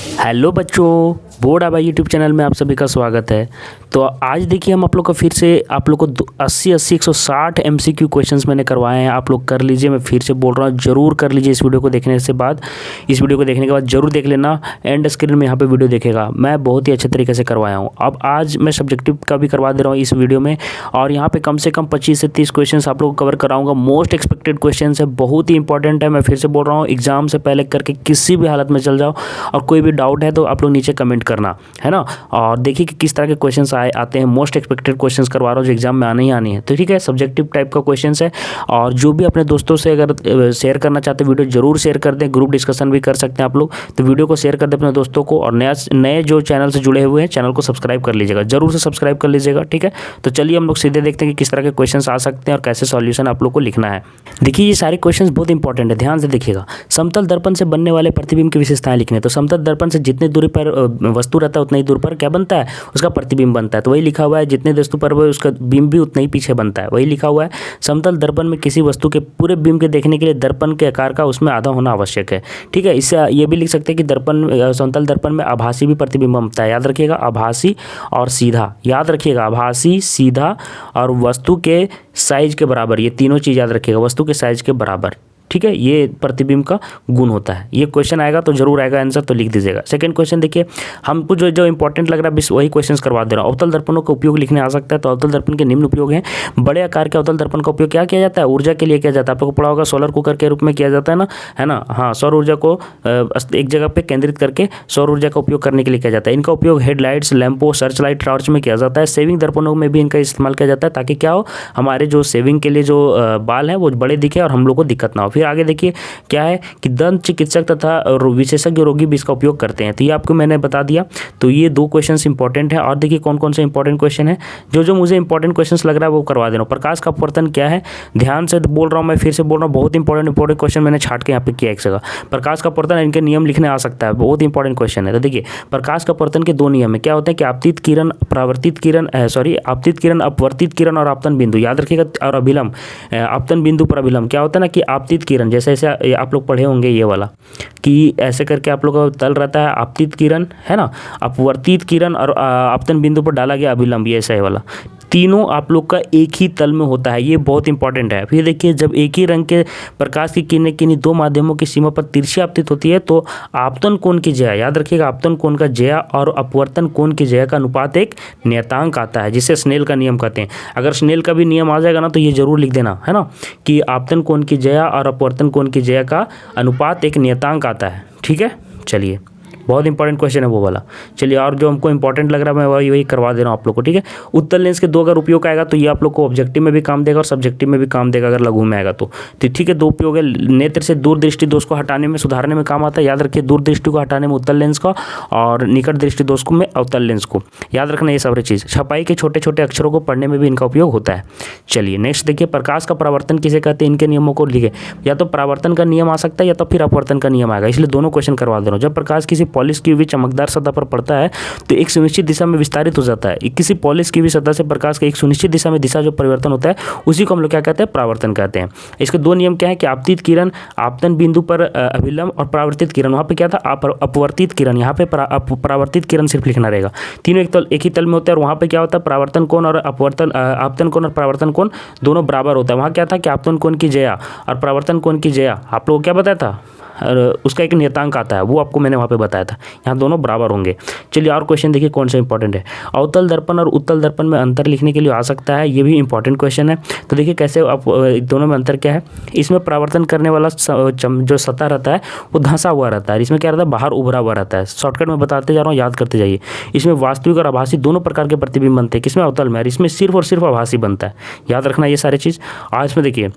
Hello बच्चों, board आबा YouTube channel में आप सभी का स्वागत है। तो आज देखिए हम आप लोग को फिर से आप लोग को 80 160 MCQ क्वेश्चंस मैंने करवाए हैं। आप लोग कर लीजिए, मैं फिर से बोल रहा हूँ, ज़रूर कर लीजिए। इस वीडियो को देखने के बाद ज़रूर देख लेना। एंड स्क्रीन में यहाँ पे वीडियो देखेगा, मैं बहुत ही अच्छे तरीके से करवाया हूँ। अब आज मैं सब्जेक्टिव का भी करवा दे रहा हूँ इस वीडियो में, और यहाँ पे कम से कम 25 से 30 क्वेश्चन आप लोग को कवर कराऊंगा। मोस्ट एक्सपेक्टेड क्वेश्चन है, बहुत ही इंपॉर्टेंट है। मैं फिर से बोल रहा हूँ, एग्जाम से पहले करके किसी भी हालत में चल जाओ, और कोई भी डाउट है तो आप लोग नीचे कमेंट करना, है ना। और देखिए कि किस तरह के क्वेश्चंस आते हैं। मोस्ट एक्सपेक्टेड क्वेश्चंस करवा रहा हूँ जो एग्जाम में आने ही आने हैं। तो ठीक है, सब्जेक्टिव टाइप का क्वेश्चंस है। और जो भी अपने दोस्तों से अगर शेयर करना चाहते हैं वीडियो, जरूर शेयर कर दें। ग्रुप डिस्कशन भी कर सकते हैं आप लोग, तो वीडियो को शेयर कर दें अपने दोस्तों को। और नए जो चैनल से जुड़े हुए हैं, चैनल को सब्सक्राइब कर लीजिएगा, जरूर से सब्सक्राइब कर लीजिएगा। ठीक है, तो चलिए हम लोग सीधे देखते हैं कि किस तरह के क्वेश्चन आ सकते हैं और कैसे सॉल्यूशन आप लोग को लिखना है। देखिए, ये सारे क्वेश्चन बहुत इंपॉर्टेंट है, ध्यान से देखिएगा। समतल दर्पण से बनने वाले प्रतिबिंब की विशेषताएं लिखने। तो समतल दर्पण से जितनी दूरी पर वस्तु रहता है उतनी दूर पर क्या बनता है, उसका प्रतिबिंब बनता है। तो वही लिखा हुआ है, जितने वस्तु पर वो उसका बिंब भी उतना ही पीछे बनता है, वही लिखा हुआ है। समतल दर्पण में किसी वस्तु के पूरे बिंब के देखने के लिए दर्पण के आकार का उसमें आधा होना आवश्यक है। ठीक है, इससे ये भी लिख सकते हैं कि समतल दर्पण में आभासी भी प्रतिबिंब बनता है। याद रखिएगा, आभासी और सीधा, याद रखिएगा, आभासी, सीधा और वस्तु के साइज के बराबर, ये तीनों चीज़ याद रखिएगा, वस्तु के साइज के बराबर। ठीक है, ये प्रतिबिंब का गुण होता है। ये क्वेश्चन आएगा तो जरूर आएगा आंसर, तो लिख दीजिएगा। सेकंड क्वेश्चन देखिए, हमको जो इंपॉर्टेंट लग रहा है वही क्वेश्चंस करवा दे रहा हूँ। अवतल दर्पणों का उपयोग लिखने आ सकता है। तो अवतल दर्पण के निम्न उपयोग हैं। बड़े आकार के अवतल दर्पण का उपयोग क्या किया जाता है, ऊर्जा के लिए किया जाता है। आप लोगों को पढ़ा होगा, सोलर कुकर के रूप में किया जाता है ना। हाँ, सौर ऊर्जा को एक जगह पे केंद्रित करके सौर ऊर्जा का उपयोग करने के लिए किया जाता है। इनका उपयोग हेडलाइट्स, लैंपो, सर्च लाइट, टॉर्च में किया जाता है। सेविंग दर्पणों में भी इनका इस्तेमाल किया जाता है, ताकि क्या हो, हमारे जो सेविंग के लिए जो बाल हैं वो बड़े दिखे और हम लोग को दिक्कत ना हो। फिर आगे देखिए क्या है कि दंत चिकित्सक तथा विशेषज्ञ रोगी भी इसका उपयोग करते हैं। तो ये आपको मैंने बता दिया। तो ये दो क्वेश्चंस इंपॉर्टेंट है। और देखिए कौन कौन से इंपॉर्टेंट क्वेश्चन है, जो मुझे इंपॉर्टेंट क्वेश्चंस लग रहा है वो करवा दे रहा हूँ। प्रकाश का अपवर्तन क्या है, ध्यान से बोल रहा हूँ, मैं फिर से बोल रहा हूँ, बहुत इंपॉर्टेंट क्वेश्चन मैंने छाट के यहाँ पे किया एक जगह। प्रकाश का अपवर्तन, इनके नियम लिखने आ सकता है, बहुत इंपॉर्टेंट क्वेश्चन है। तो देखिए, प्रकाश का अपवर्तन के दो नियम है। क्या होते हैं कि आपतित किरण, अपवर्तित किरण और आपतन बिंदु, याद रखिएगा। और अभिलंब, आपतन बिंदु पर अभिलंब। क्या होता है ना कि आपतित किरण, जैसे ऐसे आप लोग पढ़े होंगे ये वाला, कि ऐसे करके आप लोग का तल रहता है आपतित किरण, है ना, अपवर्तित किरण और आपतन बिंदु पर डाला गया अभिलंब, ये ऐसा वाला, तीनों आप लोग का एक ही तल में होता है। ये बहुत इंपॉर्टेंट है। फिर देखिए, जब एक ही रंग के प्रकाश की किरणें किन्हीं दो माध्यमों की सीमा पर तिरछी आपतित होती है तो आपतन कोण की ज्या, याद रखिएगा, आपतन कोण का ज्या और अपवर्तन कोण की ज्या का अनुपात एक नियतांक आता है, जिसे स्नेल का नियम कहते हैं। अगर स्नेल का भी नियम आ जाएगा ना तो ये जरूर लिख देना, है ना, कि आपतन कोण की ज्या और अपवर्तन कोण की ज्या का अनुपात एक नियतांक आता है। ठीक है, चलिए, बहुत इंपॉर्टेंट क्वेश्चन है वो वाला। चलिए, और जो हमको इंपॉर्टेंट लग रहा है मैं वही करवा दे रहा हूँ आप लोग को। ठीक है, उत्तल लेंस के दो अगर उपयोग आएगा तो ये आप लोग को ऑब्जेक्टिव में भी काम देगा और सब्जेक्टिव में भी काम देगा, अगर लघु में आएगा तो। ठीक है, दो उपयोग है। नेत्र से दूर दृष्टि दोष को हटाने में, सुधारने में काम आता है। याद रखिए, दूर दृष्टि को हटाने में उत्तल लेंस का, और निकट दृष्टि दोष को में अवतल लेंस को, याद रखना ये सारी चीज़। छपाई के छोटे छोटे अक्षरों को पढ़ने में भी इनका उपयोग होता है। चलिए नेक्स्ट देखिए, प्रकाश का परावर्तन किसे कहते हैं, इनके नियमों को लिखे। या तो परावर्तन का नियम आ सकता है या तो फिर अपवर्तन का नियम आएगा, इसलिए दोनों क्वेश्चन करवा दे रहा हूँ। जब प्रकाश किसी पॉलिश की हुई चमकदार सतह पर पड़ता है तो एक सुनिश्चित दिशा में विस्तारित हो जाता है। किसी पॉलिश की हुई सतह से प्रकाश का एक सुनिश्चित दिशा में दिशा जो परिवर्तन होता है उसी को हम लोग क्या कहते हैं, परावर्तन कहते हैं। इसके दो नियम क्या है कि आपतित किरण आपतन बिंदु पर अभिलंब, और परावर्तित किरण, वहाँ पे क्या था अपवर्तित किरण, यहाँ पे परावर्तित किरण सिर्फ लिखना रहेगा। तीनों एक ही तल में होता है। और वहाँ पे क्या होता है, परावर्तन कोण और आपतन कोण और परावर्तन कोण दोनों बराबर होता है। वहाँ क्या था कि आपतन कोण की ज्या और परावर्तन कोण की ज्या आप लोगों को क्या बताया था, और उसका एक नियतांक आता है, वो आपको मैंने वहाँ पे बताया था। यहाँ दोनों बराबर होंगे। चलिए, और क्वेश्चन देखिए कौन सा इंपॉर्टेंट है। अवतल दर्पण और उत्तल दर्पण में अंतर लिखने के लिए आ सकता है, ये भी इंपॉर्टेंट क्वेश्चन है। तो देखिए कैसे, आप दोनों में अंतर क्या है। इसमें परावर्तन करने वाला जो सतह रहता है वो धंसा हुआ रहता है, इसमें क्या रहता है, बाहर उभरा हुआ रहता है। शॉर्टकट में बताते जा रहा हूँ, याद करते जाइए। इसमें वास्तविक और आभासी दोनों प्रकार के प्रतिबिंब बनते हैं। किसमें, अवतल में। इसमें सिर्फ और सिर्फ आभासी बनता है, याद रखना ये सारी चीज़। आज में देखिए,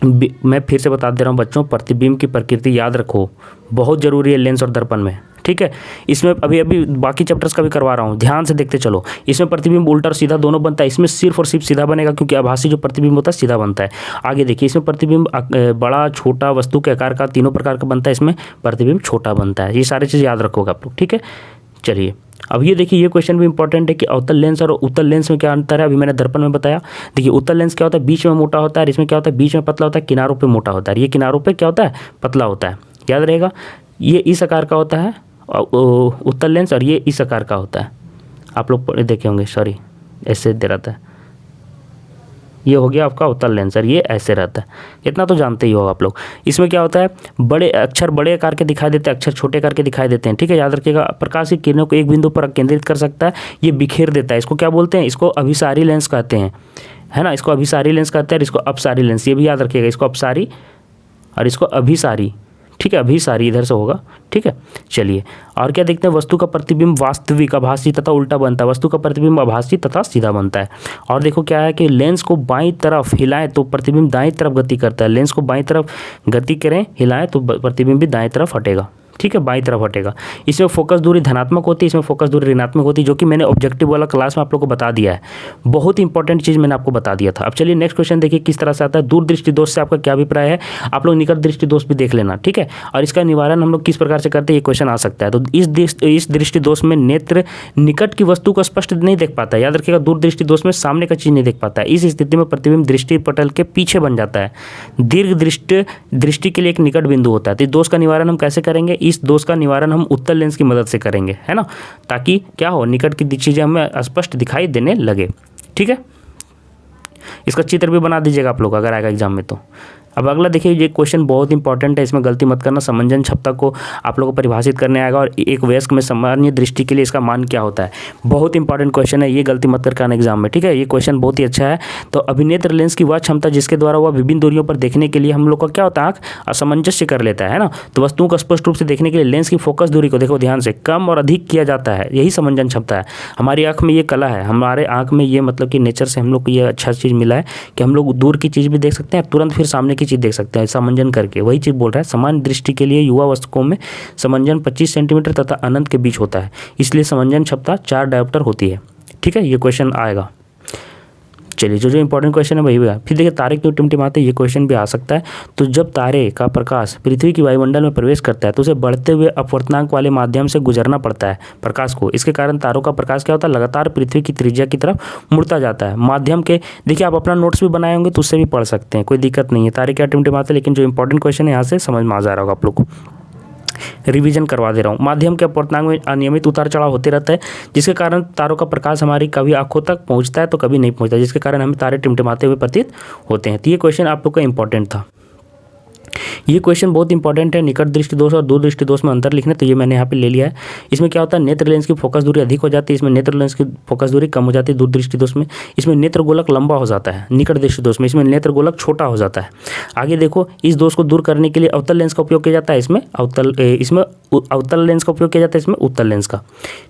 मैं फिर से बता दे रहा हूँ बच्चों, प्रतिबिंब की प्रकृति याद रखो, बहुत ज़रूरी है लेंस और दर्पण में। ठीक है, इसमें अभी बाकी चैप्टर्स का भी करवा रहा हूँ, ध्यान से देखते चलो। इसमें प्रतिबिंब उल्टा और सीधा दोनों बनता है। इसमें सिर्फ और सिर्फ सीधा बनेगा, क्योंकि आभासी जो प्रतिबिंब होता है सीधा बनता है। आगे देखिए, इसमें प्रतिबिंब बड़ा छोटा वस्तु के आकार का तीनों प्रकार का बनता है, इसमें प्रतिबिंब छोटा बनता है। ये सारी चीज़ याद रखोगे आप लोग। ठीक है, चलिए, अब ये देखिए, ये क्वेश्चन भी इंपॉर्टेंट है कि अवतल लेंस और उत्तल लेंस में क्या अंतर है। अभी मैंने दर्पण में बताया। देखिए, उत्तल लेंस क्या होता है, बीच में मोटा होता है, इसमें क्या होता है, बीच में पतला होता है, किनारों पे मोटा होता है। ये किनारों पे क्या होता है, पतला होता है, याद रहेगा। ये इस आकार का होता है उत्तल लेंस, और ये इस आकार का होता है, आप लोग देखे होंगे, सॉरी ऐसे दे रहता है, ये हो गया आपका उत्तल लेंस, और ये ऐसे रहता है, इतना तो जानते ही हो आप लोग। इसमें क्या होता है, बड़े अक्षर बड़े आकार के दिखाई देते हैं, अक्षर छोटे आकार के दिखाई देते हैं, ठीक है, याद रखिएगा। प्रकाश की किरणों को एक बिंदु पर केंद्रित कर सकता है, ये बिखेर देता है, इसको क्या बोलते हैं, इसको अभिसारी लेंस कहते हैं, है ना, इसको अभिसारी लेंस कहते हैं, और इसको अपसारी लेंस, ये भी याद रखिएगा, इसको अपसारी और इसको अभिसारी, ठीक है, अभिसारी इधर से होगा, ठीक है। चलिए और क्या देखते हैं, वस्तु का प्रतिबिंब वास्तविक, आभासी तथा उल्टा बनता है, वस्तु का प्रतिबिंब आभासी तथा सीधा बनता है। और देखो क्या है कि लेंस को बाईं तरफ हिलाएं तो प्रतिबिंब दाईं तरफ गति करता है, लेंस को बाईं तरफ गति करें, हिलाएं तो प्रतिबिंब भी दाईं तरफ हटेगा, ठीक है, बाईं तरफ हटेगा। इसमें फोकस दूरी धनात्मक होती है, इसमें फोकस दूरी ऋणात्मक होती है, जो कि मैंने ऑब्जेक्टिव वाला क्लास में आप लोग को बता दिया है, बहुत इंपॉर्टेंट चीज़ मैंने आपको बता दिया था। अब चलिए नेक्स्ट क्वेश्चन देखिए किस तरह से आता है, दूरदृष्टि दोष से आपका क्या अभिप्राय है, आप लोग निकट दृष्टि दोष भी देख लेना, ठीक है, और इसका निवारण हम लोग किस प्रकार से करते हैं, ये क्वेश्चन आ सकता है। तो इस दृष्टि दोष में नेत्र निकट की वस्तु को स्पष्ट नहीं देख पाता है, याद रखिएगा, दूरदृष्टि दोष में सामने का चीज़ नहीं देख पाता है, इस स्थिति में प्रतिबिंब दृष्टि पटल के पीछे बन जाता है, दीर्घ दृष्टि के लिए एक निकट बिंदु होता है। तो इस दोष का निवारण हम कैसे करेंगे, इस दोष का निवारण हम उत्तल लेंस की मदद से करेंगे, है ना, ताकि क्या हो, निकट की चीज़ें हमें स्पष्ट दिखाई देने लगे, ठीक है। इसका चित्र भी बना दीजिएगा आप लोग अगर आएगा एग्जाम में तो। अब अगला देखिए, ये क्वेश्चन बहुत इंपॉर्टेंट है, इसमें गलती मत करना। समंजन क्षमता को आप लोगों को परिभाषित करने आएगा, और एक वयस्क में सामान्य दृष्टि के लिए इसका मान क्या होता है, बहुत इंपॉर्टेंट क्वेश्चन है, ये गलती मत करके आना एग्जाम में, ठीक है, ये क्वेश्चन बहुत ही अच्छा है। तो अभिनेत्र लेंस की वह क्षमता जिसके द्वारा वह विभिन्न दूरियों पर देखने के लिए हम लोग का क्या होता है, आँख असमंजस्य कर लेता है ना, तो वस्तुओं को स्पष्ट रूप से देखने के लिए लेंस की फोकस दूरी को देखो ध्यान से कम और अधिक किया जाता है, यही समंजन क्षमता है। हमारी आँख में ये कला है, हमारे आँख में ये मतलब कि नेचर से हम लोग को ये अच्छा चीज़ मिला है कि हम लोग दूर की चीज़ भी देख सकते हैं, तुरंत फिर सामने की चीज़ देख सकते हैं, समंजन करके। वही चीज़ बोल रहा है, समान दृष्टि के लिए युवा वस्तुओं में समंजन 25 सेंटीमीटर तथा अनंत के बीच होता है, इसलिए समंजन क्षमता 4 डायोप्टर होती है, ठीक है, ये क्वेश्चन आएगा। चलिए जो इंपॉर्टेंट क्वेश्चन है वही है। फिर देखिए तारे क्यों टिमटिमाते, ये क्वेश्चन भी आ सकता है। तो जब तारे का प्रकाश पृथ्वी की वायुमंडल में प्रवेश करता है तो उसे बढ़ते हुए अपवर्तनांक वाले माध्यम से गुजरना पड़ता है प्रकाश को, इसके कारण तारों का प्रकाश क्या होता है, लगातार पृथ्वी की त्रिज्या की तरफ मुड़ता जाता है। माध्यम के देखिए आप अपना नोट्स भी बनाए होंगे तो उससे भी पढ़ सकते हैं, कोई दिक्कत नहीं है। तारे क्या टिमटिमाते, लेकिन जो इंपॉर्टेंट क्वेश्चन है यहाँ से समझ में आ जा रहा होगा आप लोग को, रिवीजन करवा दे रहा हूँ। माध्यम के अपवर्तनांक में अनियमित उतार चढ़ाव होते रहता है, जिसके कारण तारों का प्रकाश हमारी कभी आंखों तक पहुँचता है तो कभी नहीं पहुँचता, जिसके कारण हमें तारे टिमटिमाते हुए प्रतीत होते हैं। तो ये क्वेश्चन आप लोग का इंपॉर्टेंट था। ये क्वेश्चन बहुत इंपॉर्टेंट है, निकट दृष्टि दोष और दूर दृष्टि दोष में अंतर लिखना, तो ये मैंने यहाँ पे ले लिया है। इसमें क्या होता है, नेत्र लेंस की फोकस दूरी अधिक हो जाती है, इसमें नेत्र लेंस की फोकस दूरी कम हो जाती है दूर दृष्टि दोष में। इसमें नेत्र गोलक लंबा हो जाता है निकट दृष्टि दोष में, इसमें नेत्र गोलक छोटा हो जाता है। आगे देखो, इस दोष को दूर करने के लिए अवतल लेंस का उपयोग किया जाता है, इसमें अवतल लेंस का उपयोग किया जाता है, इसमें उत्तल लेंस का,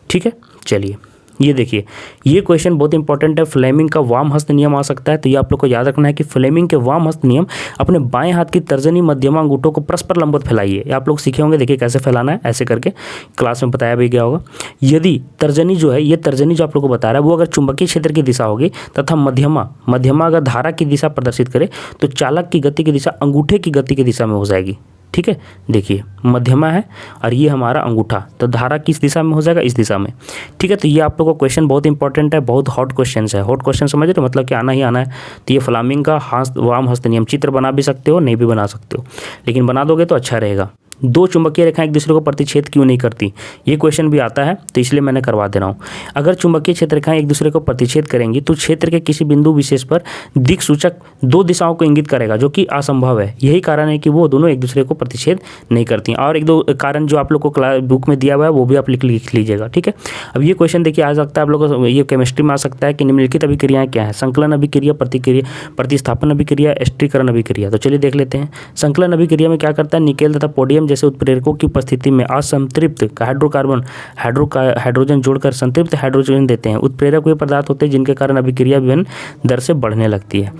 ठीक है। चलिए ये देखिए, ये क्वेश्चन बहुत इंपॉर्टेंट है। फ्लेमिंग का वाम हस्त नियम आ सकता है, तो ये आप लोग को याद रखना है कि फ्लेमिंग के वाम हस्त नियम, अपने बाएं हाथ की तर्जनी मध्यमा अंगूठों को परस्पर लंबत फैलाइए। ये आप लोग सीखे होंगे, देखिए कैसे फैलाना है, ऐसे करके क्लास में बताया भी गया होगा। यदि तर्जनी जो है, ये तर्जनी जो आप लोग को बता रहा है वो अगर चुंबकीय क्षेत्र की दिशा होगी तथा मध्यमा अगर धारा की दिशा प्रदर्शित करे तो चालक की गति की दिशा अंगूठे की गति की दिशा में हो जाएगी, ठीक है। देखिए मध्यमा है और ये हमारा अंगूठा, तो धारा किस दिशा में हो जाएगा, इस दिशा में, ठीक है। तो ये आप लोगों का क्वेश्चन बहुत इंपॉर्टेंट है, बहुत हॉट क्वेश्चन है। हॉट क्वेश्चन समझ रहे हो, मतलब कि आना ही आना है। तो ये फ्लेमिंग का वाम हस्त नियम, चित्र बना भी सकते हो, नहीं भी बना सकते हो, लेकिन बना दोगे तो अच्छा रहेगा। दो चुंबकीय रेखाएं एक दूसरे को प्रतिच्छेद क्यों नहीं करती, ये क्वेश्चन भी आता है, तो इसलिए मैंने करवा दे रहा हूँ। अगर चुंबकीय क्षेत्र रेखाएं एक दूसरे को प्रतिच्छेद करेंगी तो क्षेत्र के किसी बिंदु विशेष पर दिक् सूचक दो दिशाओं को इंगित करेगा, जो कि असंभव है। यही कारण है कि वो दोनों एक दूसरे को प्रतिच्छेद नहीं करती। और एक दो कारण जो आप लोग को बुक में दिया हुआ है वो भी आप लिख लीजिएगा, ठीक है। अब ये क्वेश्चन देखिए आ सकता है आप लोग को, ये केमिस्ट्री में आ सकता है कि निम्नलिखित अभिक्रियाएं क्या है, संकलन अभिक्रिया, प्रतिस्थापन अभिक्रिया, एस्ट्रीकरण अभिक्रिया। तो चलिए देख लेते हैं। संकलन अभिक्रिया में क्या करता है, निकेल तथा पोडियम जैसे उत्प्रेरकों की उपस्थिति में असंतृप्त हाइड्रोजन जोड़कर संतृप्त हाइड्रोजन देते हैं। उत्प्रेरक वे पदार्थ होते हैं जिनके कारण अभिक्रिया विभिन्न दर से बढ़ने लगती है,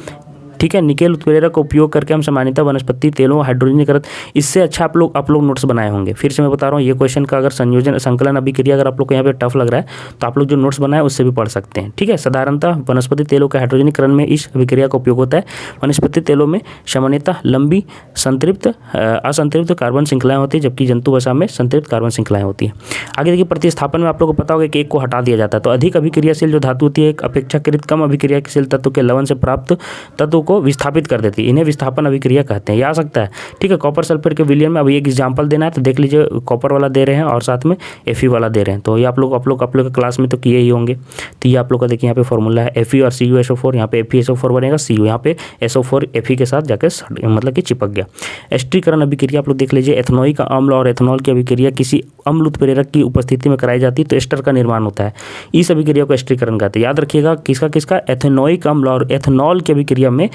ठीक है। निकेल उत्प्रेरक का उपयोग करके हम सामान्यतः वनस्पति तेलों हाइड्रोजनीकृत, इससे अच्छा आप लोग नोट्स बनाए होंगे। फिर से मैं बता रहा हूँ, ये क्वेश्चन का अगर संकलन अभिक्रिया अगर आप लोग को यहाँ पे टफ लग रहा है तो आप लोग जो नोट्स बनाए उससे भी पढ़ सकते हैं, ठीक है। साधारणतः वनस्पति तेलों के हाइड्रोजनीकरण में इस अभिक्रिया का उपयोग होता है। वनस्पति तेलों में सामान्यतः लंबी असंतृप्त कार्बन श्रृंखलाएं होती है, जबकि जंतु वसा में संतृप्त कार्बन श्रृंखलाएं होती है। आगे देखिए, प्रतिस्थापन में आप लोग को पता होगा कि एक को हटा दिया जाता है, तो अधिक अभिक्रियाशील जो धातु होती है एक अपेक्षाकृत कम अभिक्रियाशील तत्व के लवण से प्राप्त तत्व को विस्थापित कर देती है, इन्हें विस्थापन अभिक्रिया कहते हैं। ये आ सकता है, ठीक है। कॉपर सल्फेट के विलयन में अभी एक एग्जाम्पल देना है तो देख लीजिए, कॉपर वाला दे रहे हैं और साथ में Fe वाला दे रहे हैं। तो ये आप लोग क्लास में तो किए ही होंगे। तो ये आप लोग का देखिए यहाँ पे फॉर्मूला है Fe और CuSO4, यहाँ पे FeSO4 बनेगा, Cu यहाँ पे SO4 Fe के साथ जाके मतलब कि चिपक गया। एस्टरीकरण अभिक्रिया आप लोग देख लीजिए, एथनोइक अम्ल और एथनॉल की अभिक्रिया किसी अम्ल उत्प्रेरक की उपस्थिति में कराई जाती है तो एस्टर का निर्माण होता है। इस अभिक्रिया को एस्टरीकरण कहते हैं। याद रखिएगा किसका एथेनोइक अम्ल और एथनॉल की अभिक्रिया में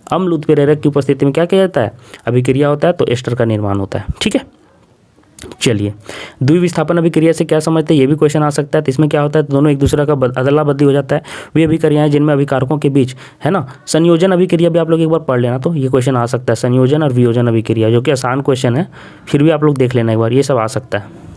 अम्ल उत्प्रेरक की उपस्थिति में क्या किया जाता है, अभिक्रिया होता है, तो एस्टर का निर्माण होता है। ठीक है, चलिए द्विविस्थापन अभिक्रिया से क्या समझते हैं, ये भी क्वेश्चन आ सकता है। तो इसमें क्या होता है, दोनों एक दूसरे का अदला बदली हो जाता है। वे अभिक्रियाएं जिनमें अभिकारकों के बीच है ना, संयोजन अभिक्रिया भी आप लोग एक बार पढ़ लेना, तो ये क्वेश्चन आ सकता है, संयोजन और वियोजन अभिक्रिया, जो कि आसान क्वेश्चन है, फिर भी आप लोग देख लेना एक बार, ये सब आ सकता है।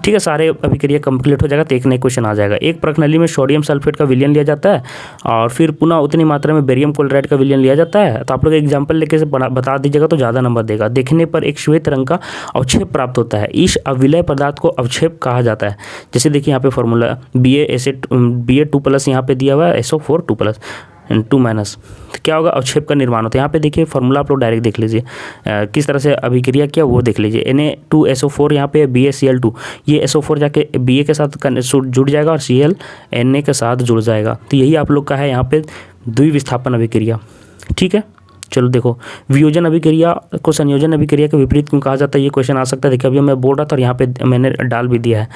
ठीक है, सारे अभिक्रिया कंप्लीट हो जाएगा तो एक नई क्वेश्चन आ जाएगा। एक प्रणाली में सोडियम सल्फेट का विलयन लिया जाता है और फिर पुनः उतनी मात्रा में बेरियम क्लोराइड का विलयन लिया जाता है। तो आप लोग एग्जांपल लेके से बता दीजिएगा तो ज़्यादा नंबर देगा। देखने पर एक श्वेत रंग का अवक्षेप प्राप्त होता है। इस अविलय पदार्थ को अवक्षेप कहा जाता है। जैसे देखिए यहाँ पे फॉर्मूला Ba2+ यहाँ पे दिया हुआ है, SO4 2+ 2- तो क्या होगा, अवक्षेप का निर्माण होता है। यहाँ पे देखिए फॉर्मूला आप लोग डायरेक्ट देख लीजिए, किस तरह से अभिक्रिया किया वो देख लीजिए। Na2SO4 यहाँ पे BaCl2, ये SO4 जाके Ba के साथ जुड़ जाएगा और Cl Na के साथ जुड़ जाएगा। तो यही आप लोग का है यहाँ पे द्विविस्थापन अभिक्रिया। ठीक है, चलो देखो, वियोजन अभिक्रिया को संयोजन अभिक्रिया के विपरीत क्यों कहा जाता है, ये क्वेश्चन आ सकता है। देखिए अभी मैं बोल रहा था और यहाँ पे मैंने डाल भी दिया है।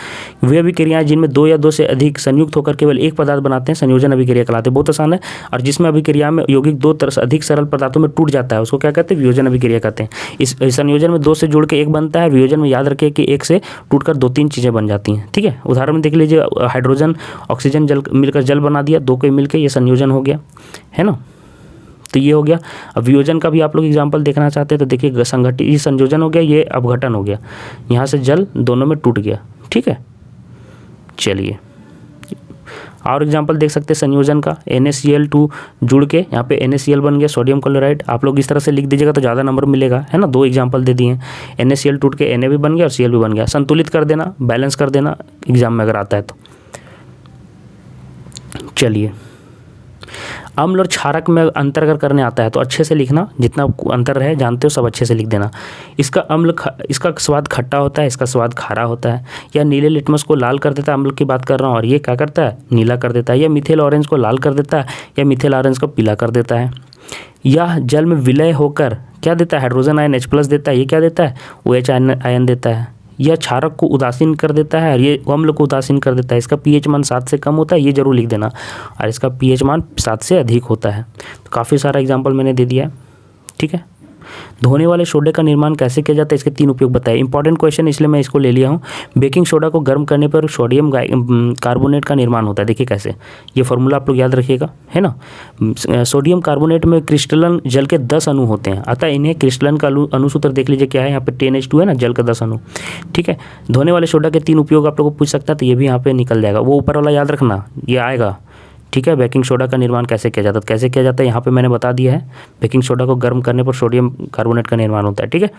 वे अभिक्रियाएं जिनमें 2 या 2 से अधिक संयुक्त होकर केवल एक पदार्थ बनाते हैं संयोजन अभिक्रिया कहलाते हैं। बहुत आसान है। और जिसमें अभिक्रिया में यौगिक 2 से अधिक सरल पदार्थों में टूट जाता है उसको क्या कहते हैं, वियोजन अभिक्रिया कहते हैं। इस संयोजन में 2 से जुड़ के एक बनता है, वियोजन में याद रखिए कि 1 से टूटकर 2-3 चीज़ें बन जाती हैं। ठीक है, उदाहरण में देख लीजिए, हाइड्रोजन ऑक्सीजन जल मिलकर जल बना दिया, 2 को मिलकर ये संयोजन हो गया, है ना। तो ये हो गया। अब वियोजन का भी आप लोग एग्जांपल देखना चाहते हैं तो देखिए, संगठित ये संयोजन हो गया, ये अपघटन हो गया, यहाँ से जल दोनों में टूट गया। ठीक है, चलिए और एग्जांपल देख सकते हैं संयोजन का, NaCl2 जुड़ के यहाँ पे NaCl बन गया, सोडियम क्लोराइड। आप लोग इस तरह से लिख दीजिएगा तो ज़्यादा नंबर मिलेगा, है ना। 2 एग्जांपल दे दिए हैं, NaCl टूट के Na भी बन गया और Cl भी बन गया। संतुलित कर देना, बैलेंस कर देना एग्जाम में अगर आता है तो। चलिए, अम्ल और क्षारक में अंतर अगर करने आता है तो अच्छे से लिखना, जितना अंतर है जानते हो सब अच्छे से लिख देना। इसका स्वाद खट्टा होता है, इसका स्वाद खारा होता है। या नीले लिटमस को लाल कर देता है, अम्ल की बात कर रहा हूँ, और ये क्या करता है, नीला कर देता है। या मिथेल ऑरेंज को लाल कर देता है, या मिथेल ऑरेंज को पीला कर देता है। यह जल में विलय होकर क्या देता है, हाइड्रोजन आयन H+ देता है। ये क्या देता है, OH आयन देता है। यह क्षारक को उदासीन कर देता है और ये अम्ल को उदासीन कर देता है। इसका pH मान 7 से कम होता है, ये जरूर लिख देना, और इसका pH मान 7 से अधिक होता है। तो काफ़ी सारा एग्जाम्पल मैंने दे दिया है। ठीक है, धोने वाले सोडे का निर्माण कैसे किया जाता है, इसके 3 उपयोग बताए। इंपॉर्टेंट क्वेश्चन इसलिए मैं इसको ले लिया हूँ। बेकिंग सोडा को गर्म करने पर सोडियम कार्बोनेट का निर्माण होता है। देखिए कैसे, ये फॉर्मूला आप लोग याद रखिएगा, है ना। सोडियम कार्बोनेट में क्रिस्टलन जल के 10 अणु होते हैं, अतः इन्हें क्रिस्टलन का अणुसूत्र देख लीजिए क्या है, यहाँ पे 10H2 है ना, जल का 10 अणु। ठीक है, धोने वाले सोडा के 3 उपयोग आप लोग को पूछ सकता है, तो ये भी यहाँ पे निकल जाएगा। वो ऊपर वाला याद रखना, ये आएगा। ठीक है, बेकिंग सोडा का निर्माण कैसे किया जाता है, कैसे किया जाता है यहाँ पे मैंने बता दिया है। बेकिंग सोडा को गर्म करने पर सोडियम कार्बोनेट का निर्माण होता है। ठीक है,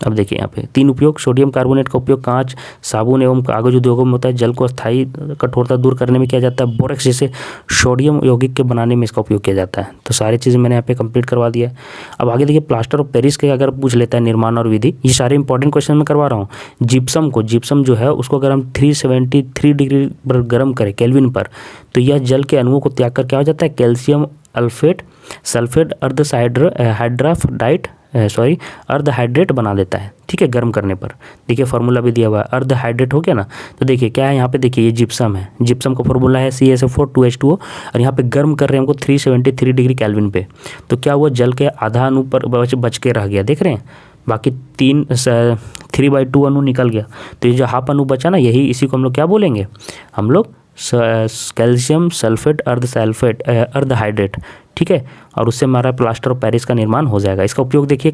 अब देखिए यहाँ पे 3 उपयोग। सोडियम कार्बोनेट का उपयोग कांच, साबुन एवं कागज उद्योगों में होता है। जल को स्थायी कठोरता दूर करने में किया जाता है। बोरेक्स जैसे सोडियम यौगिक के बनाने में इसका उपयोग किया जाता है। तो सारी चीज़ें मैंने यहाँ पे कंप्लीट करवा दिया है। अब आगे देखिए, प्लास्टर ऑफ पेरिस के अगर पूछ लेता है निर्माण और विधि, ये सारे इंपॉर्टेंट क्वेश्चन मैं करवा रहा हूँ। जिप्सम जो है उसको अगर हम 373 डिग्री पर गर्म करें केल्विन पर, तो यह जल के अणुओं को त्याग कर क्या हो जाता है, कैल्शियम सल्फेट अर्धहाइड्रेट बना देता है। ठीक है, गर्म करने पर। देखिए फार्मूला भी दिया हुआ है, अर्धहाइड्रेट हो गया ना। तो देखिए क्या है यहाँ पे, देखिए ये जिप्सम है, जिप्सम का फार्मूला है CaSO4 2H2O, और यहाँ पे गर्म कर रहे हैं हमको 373 डिग्री केल्विन पे। तो क्या हुआ, जल के आधा अणु पर बच के रह गया, देख रहे हैं, बाकी 3/2 अणु निकल गया। तो ये जो हाफ अणु बचा ना, यही इसी को हम लोग क्या बोलेंगे, हम लोग कैल्शियम सल्फेट अर्धहाइड्रेट। ठीक है, और उससे हमारा प्लास्टर ऑफ पेरिस का निर्माण हो जाएगा। इसका उपयोग देखिए,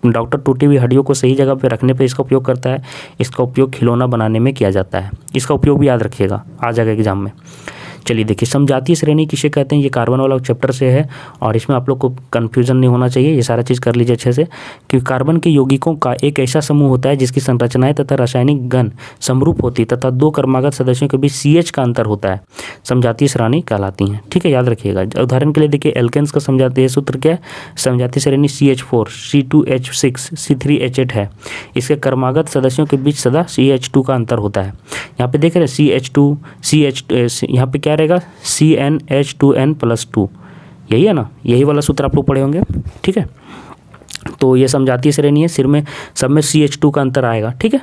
डॉक्टर टूटी हुई हड्डियों को सही जगह पे रखने पे इसका उपयोग करता है। इसका उपयोग खिलौना बनाने में किया जाता है। इसका उपयोग भी याद रखिएगा, आ जाएगा एग्जाम में। चलिए देखिए, समजातीय श्रेणी किसे कहते हैं, ये कार्बन वाला चैप्टर से है और इसमें आप लोग को कन्फ्यूजन नहीं होना चाहिए, ये सारा चीज़ कर लीजिए अच्छे से। कि कार्बन के यौगिकों का एक ऐसा समूह होता है जिसकी संरचनाएं तथा रासायनिक घन समरूप होती तथा दो क्रमागत सदस्यों के बीच CH का अंतर होता है, समजातीय श्रेणी कहलाती हैं। ठीक है, याद रखिएगा। उदाहरण के लिए देखिए, एल्केन्स का समजातीय सूत्र क्या है, समजातीय श्रेणी CH4 C2H6 C3H8 है। इसके क्रमागत सदस्यों के बीच सदा CH2 का अंतर होता है। यहाँ पे देख रहे हैं CH2 यहाँ पे क्या रहेगा, CnH2n+2, यही है ना, यही वाला सूत्र आप लोग पढ़े होंगे। ठीक है, तो ये समजातीय श्रेणी है, सिर में सब में CH2 का अंतर आएगा। ठीक है,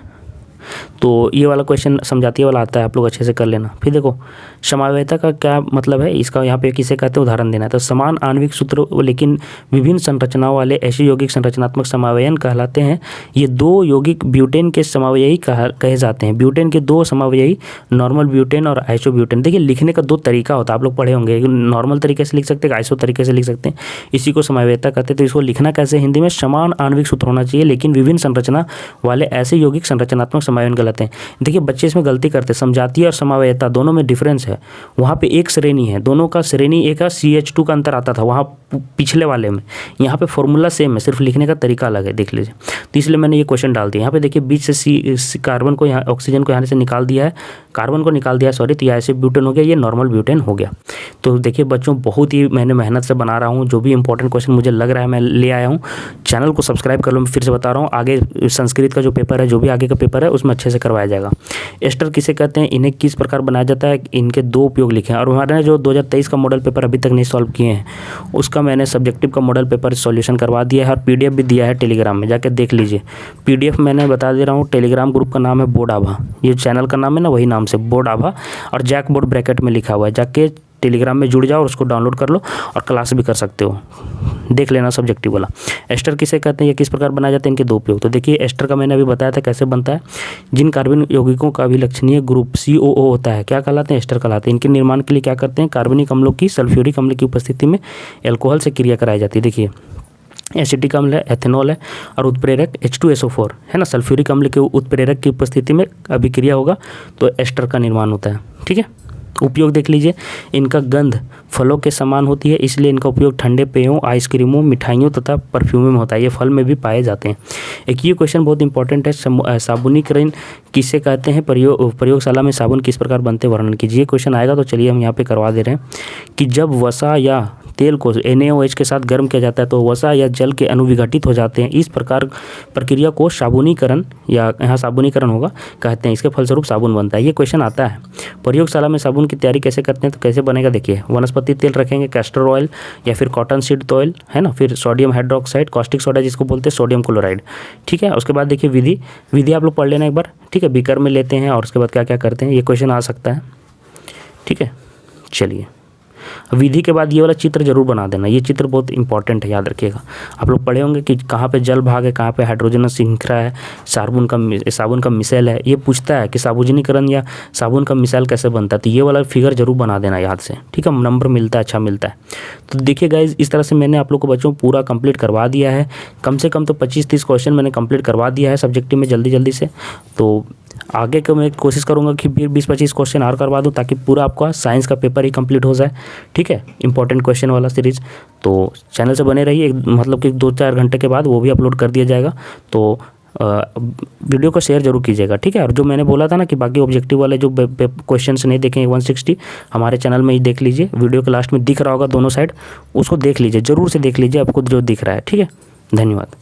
तो ये वाला क्वेश्चन समजातीय वाला आता है, आप लोग अच्छे से कर लेना। फिर देखो, समवायता का क्या मतलब है, इसका यहाँ पे किसे कहते हैं, उदाहरण देना है। तो समान आणविक सूत्र लेकिन विभिन्न संरचनाओं वाले ऐसे यौगिक संरचनात्मक समावयन कहलाते हैं। ये दो यौगिक ब्यूटेन के समावयवी कहे जाते हैं। ब्यूटेन के दो समावयवी, नॉर्मल ब्यूटेन और आइसोब्यूटेन। देखिए, लिखने का दो तरीका होता है, आप लोग पढ़े होंगे। नॉर्मल तरीके से लिख सकते हैं, आइसो तरीके से लिख सकते हैं, इसी को समवायता कहते हैं। तो इसको लिखना कैसे हिंदी में, समान आणविक सूत्र होना चाहिए लेकिन विभिन्न संरचना वाले ऐसे यौगिक संरचनात्मक समावयन कहलाते हैं। देखिए, बच्चे इसमें गलती करते हैं, समजातीय और समवायता दोनों में डिफरेंस है। वहाँ पे एक श्रेणी है, दोनों का श्रेणी एक का CH2 का अंतर आता था वहाँ पिछले वाले में, यहाँ पे फॉर्मूला सेम है, सिर्फ लिखने का तरीका अलग है, देख लीजिए। तो इसलिए मैंने ये क्वेश्चन डाल दिया। यहाँ पे देखिए, बीच से कार्बन को यहाँ, ऑक्सीजन को यहाँ से निकाल दिया है, कार्बन को निकाल दिया है, सॉरी, तो यहाँ से ब्यूटेन हो गया, ये नॉर्मल ब्यूटेन हो गया। तो देखिए बच्चों, बहुत ही मैंने मेहनत से बना रहा हूँ, जो भी इंपॉर्टेंट क्वेश्चन मुझे लग रहा है मैं ले आया हूँ। चैनल को सब्सक्राइब कर लो, मैं फिर से बता रहा हूँ। आगे संस्कृत का जो पेपर है, जो भी आगे का पेपर है, उसमें अच्छे से करवाया जाएगा। एस्टर किसे कहते हैं, इन्हें किस प्रकार बनाया जाता है, इनके दो उपयोग लिखे हैं। और हमारे जो 2023 का मॉडल पेपर अभी तक नहीं सॉल्व किए हैं, उसका मैंने सब्जेक्टिव का मॉडल पेपर सॉल्यूशन करवा दिया है और PDF भी दिया है टेलीग्राम में, जाके देख लीजिए। PDF मैंने बता दे रहा हूँ, टेलीग्राम ग्रुप का नाम है बोर्ड आभा, ये चैनल का नाम है ना, वही नाम से बोर्ड आभा, और जैक बोर्ड ब्रैकेट में लिखा हुआ है। जाके टेलीग्राम में जुड़ जाओ और उसको डाउनलोड कर लो और क्लास भी कर सकते हो, देख लेना सब्जेक्टिव वाला। एस्टर किसे कहते हैं, ये किस प्रकार बनाया जाता है, इनके दो उपयोग। तो देखिए, एस्टर का मैंने अभी बताया था कैसे बनता है। जिन कार्बनिक यौगिकों का अभिलक्षणीय ग्रुप COO होता है, क्या कहलाते हैं, एस्टर कहलाते हैं। इनके निर्माण के लिए क्या करते हैं, कार्बनिक अम्लों की सल्फ्यूरिक अम्ल की उपस्थिति में एल्कोहल से क्रिया कराई जाती है। देखिए, एसिटिक अम्ल है, एथेनॉल है, और उत्प्रेरक H2SO4 है ना, सल्फ्यूरिक अम्ल के उत्प्रेरक की उपस्थिति में अभिक्रिया होगा तो एस्टर का निर्माण होता है। ठीक है, उपयोग देख लीजिए। इनका गंध फलों के समान होती है, इसलिए इनका उपयोग ठंडे पेयों, आइसक्रीमों, मिठाइयों तथा परफ्यूम में होता है। ये फल में भी पाए जाते हैं। एक ये क्वेश्चन बहुत इंपॉर्टेंट है, साबुनीकरण किसे कहते हैं, प्रयोगशाला में साबुन किस प्रकार बनते हैं, वर्णन कीजिए। क्वेश्चन आएगा तो चलिए हम यहाँ पे करवा दे रहे हैं कि जब वसा या तेल को NaOH के साथ गर्म किया जाता है तो वसा या जल के अणु विघटित हो जाते हैं। इस प्रकार प्रक्रिया को साबुनीकरण, या यहाँ साबुनीकरण होगा, कहते हैं। इसके फलस्वरूप साबुन बनता है। ये क्वेश्चन आता है। प्रयोगशाला में साबुन की तैयारी कैसे करते हैं, तो कैसे बनेगा देखिए। वनस्पति तेल रखेंगे, कैस्टर ऑयल या फिर कॉटन सीड ऑयल है ना, फिर सोडियम हाइड्रोक्साइड, कॉस्टिक सोडा जिसको बोलते हैं, सोडियम क्लोराइड। ठीक है, उसके बाद देखिए विधि आप लोग पढ़ लेना एक बार। ठीक है, बीकर में लेते हैं और उसके बाद क्या क्या करते हैं, ये क्वेश्चन आ सकता है। ठीक है, चलिए, विधि के बाद ये वाला चित्र जरूर बना देना, ये चित्र बहुत इंपॉर्टेंट है, याद रखिएगा। आप लोग पढ़े होंगे कि कहाँ पे जल भाग है, कहाँ पे हाइड्रोजन श्रृंखला है, साबुन का मिसाइल है। ये पूछता है कि साबुनीकरण या साबुन का मिसाइल कैसे बनता है, तो ये वाला फिगर जरूर बना देना याद से। ठीक है, नंबर मिलता है, अच्छा मिलता है। तो देखिए गाइज, इस तरह से मैंने आप लोग को बच्चों पूरा कंप्लीट करवा दिया है। कम से कम तो 25-30 क्वेश्चन मैंने कंप्लीट करवा दिया है सब्जेक्टिव में जल्दी से। तो आगे का मैं कोशिश करूंगा कि फिर 20-25 क्वेश्चन और करवा दूं ताकि पूरा आपका साइंस का पेपर ही कंप्लीट हो जाए। ठीक है, इंपॉर्टेंट क्वेश्चन वाला सीरीज़। तो चैनल से बने रहिए, मतलब कि 2-4 घंटे के बाद वो भी अपलोड कर दिया जाएगा। तो वीडियो को शेयर जरूर कीजिएगा। ठीक है, और जो मैंने बोला था ना कि बाकी ऑब्जेक्टिव वाले जो क्वेश्चन नहीं देखेंगे 160 हमारे चैनल में ही देख लीजिए। वीडियो के लास्ट में दिख रहा होगा दोनों साइड, उसको देख लीजिए, ज़रूर से देख लीजिए, आपको जो दिख रहा है। ठीक है, धन्यवाद।